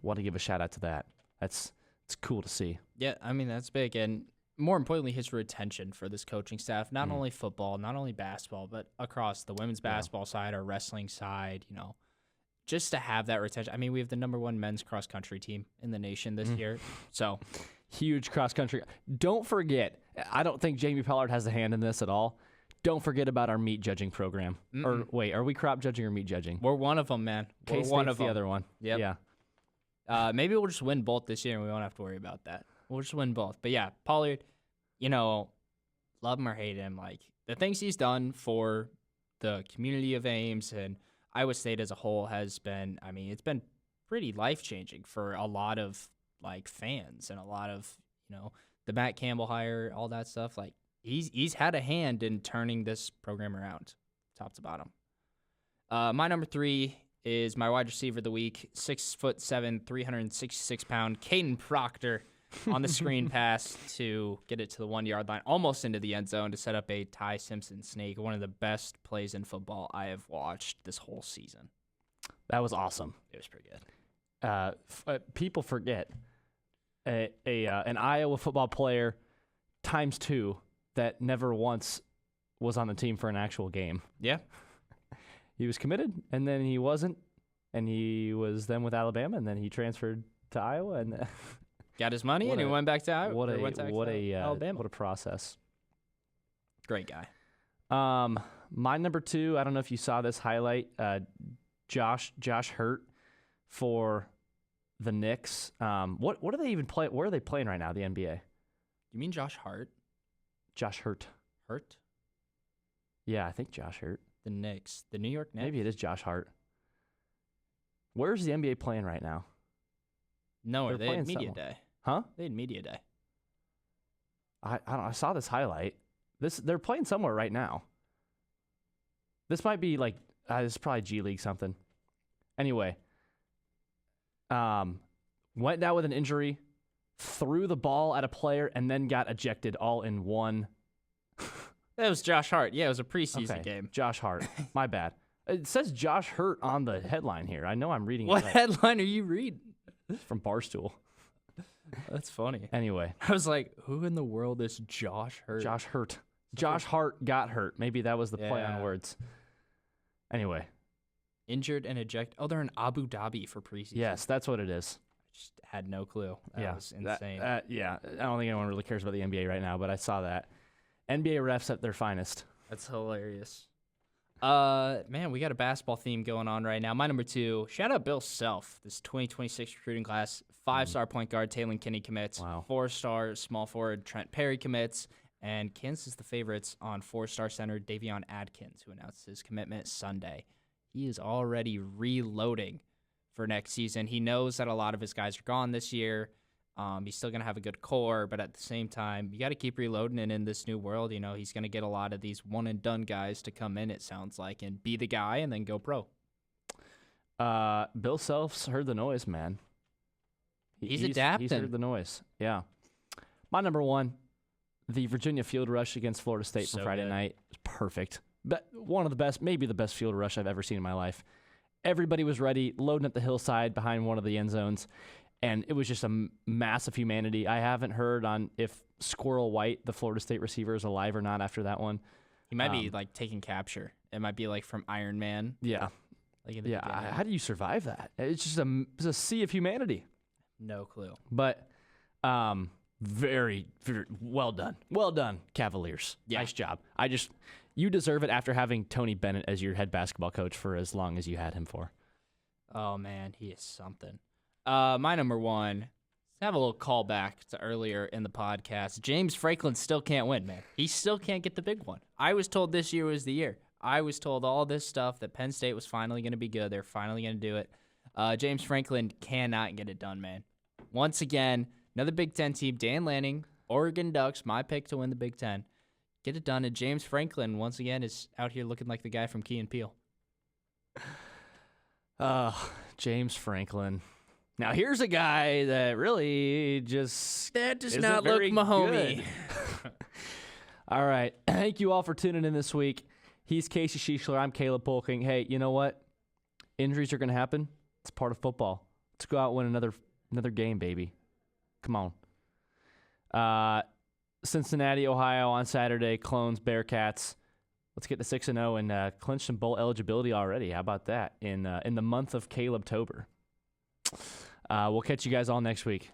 S1: want to give a shout out to that. It's cool to see.
S2: Yeah, I mean, that's big. And more importantly, his retention for this coaching staff, not only football, not only basketball, but across the women's basketball side or wrestling side, just to have that retention. I mean, we have the number 1 men's cross country team in the nation this year. So
S1: huge cross country. Don't forget, I don't think Jamie Pollard has a hand in this at all. Don't forget about our meat judging program. Or wait, are we crop judging or meat judging?
S2: We're one of them, man. We're one of
S1: the
S2: them.
S1: other one.
S2: Yep.
S1: Yeah.
S2: Maybe we'll just win both this year and we won't have to worry about that. We'll just win both. But yeah, Pollard, love him or hate him, the things he's done for the community of Ames and Iowa State as a whole has been, it's been pretty life-changing for a lot of fans and a lot of, the Matt Campbell hire, all that stuff. Like he's had a hand in turning this program around, top to bottom. My number 3 is my wide receiver of the week, 6'7", 366-pound Caden Proctor on the screen pass to get it to the 1-yard line, almost into the end zone to set up a Ty Simpson snake. One of the best plays in football I have watched this whole season.
S1: That was awesome.
S2: It was pretty good.
S1: People forget an Iowa football player times 2 that never once was on the team for an actual game.
S2: Yeah.
S1: He was committed, and then he wasn't, and he was then with Alabama, and then he transferred to Iowa, and
S2: got his money, and he went back to Iowa.
S1: What a process.
S2: Great guy.
S1: My number 2, I don't know if you saw this highlight, Josh Hurt for the Knicks. What do they even play? Where are they playing right now? The NBA.
S2: You mean Josh Hart?
S1: Josh Hurt.
S2: Hurt?
S1: Yeah, I think Josh Hurt.
S2: The Knicks. The New York Knicks?
S1: Maybe it is Josh Hart. Where's the NBA playing right now?
S2: No, they had media
S1: somewhere.
S2: day.
S1: Huh?
S2: They had media day.
S1: I don't know. I saw this highlight. They're playing somewhere right now. This might be like this is probably G League something. Anyway, went down with an injury, threw the ball at a player, and then got ejected all in one.
S2: That was Josh Hart. Yeah, it was a preseason game.
S1: Josh Hart. My bad. It says Josh Hurt on the headline here. I know I'm reading
S2: What
S1: it right.
S2: headline are you reading?
S1: From Barstool.
S2: That's funny.
S1: Anyway.
S2: I was like, who in the world is Josh Hurt?
S1: Josh Hurt. Josh Hart got hurt. Maybe that was the play on
S2: Yeah.
S1: words. Anyway.
S2: Injured and ejected. Oh, they're in Abu Dhabi for preseason.
S1: Yes, that's what it is.
S2: I just had no clue. That was insane.
S1: Yeah. I don't think anyone really cares about the NBA right now, but I saw that. NBA refs at their finest.
S2: That's hilarious. Man, we got a basketball theme going on right now. My number 2, shout out Bill Self. This 2026 recruiting class, 5-star point guard Taylon Kinney commits.
S1: Wow.
S2: 4-star small forward Trent Perry commits. And Kansas is the favorites on 4-star center Davion Adkins, who announced his commitment Sunday. He is already reloading for next season. He knows that a lot of his guys are gone this year. He's still going to have a good core, but at the same time, you got to keep reloading. And in this new world, he's going to get a lot of these one-and-done guys to come in, it sounds like, and be the guy and then go pro.
S1: Bill Self's heard the noise, man.
S2: He's adapting.
S1: He's heard the noise. Yeah. My number 1, the Virginia field rush against Florida State from Friday night was perfect. But one of the best, maybe the best field rush I've ever seen in my life. Everybody was ready, loading up the hillside behind one of the end zones. And it was just a mass of humanity. I haven't heard on if Squirrel White, the Florida State receiver, is alive or not after that one.
S2: He might be like taking capture. It might be like from Iron Man.
S1: Yeah. How do you survive that? It's just a sea of humanity.
S2: No clue.
S1: But very, very well done. Well done, Cavaliers.
S2: Yeah.
S1: Nice job. You deserve it after having Tony Bennett as your head basketball coach for as long as you had him for.
S2: Oh, man, he is something. My number 1, let's have a little callback to earlier in the podcast. James Franklin still can't win, man. He still can't get the big one. I was told this year was the year. I was told all this stuff that Penn State was finally going to be good. They're finally going to do it. James Franklin cannot get it done, man. Once again, another Big Ten team, Dan Lanning, Oregon Ducks, my pick to win the Big Ten. Get it done, and James Franklin, once again, is out here looking like the guy from Key and Peele.
S1: James Franklin. Now, here's a guy that really just
S2: that does not look Mahomey.
S1: All right. Thank you all for tuning in this week. He's Casey Schiessler. I'm Caleb Polking. Hey, you know what? Injuries are going to happen. It's part of football. Let's go out and win another game, baby. Come on. Cincinnati, Ohio on Saturday. Clones, Bearcats. Let's get to 6-0 and clinch some bowl eligibility already. How about that? In the month of Caleb-tober. We'll catch you guys all next week.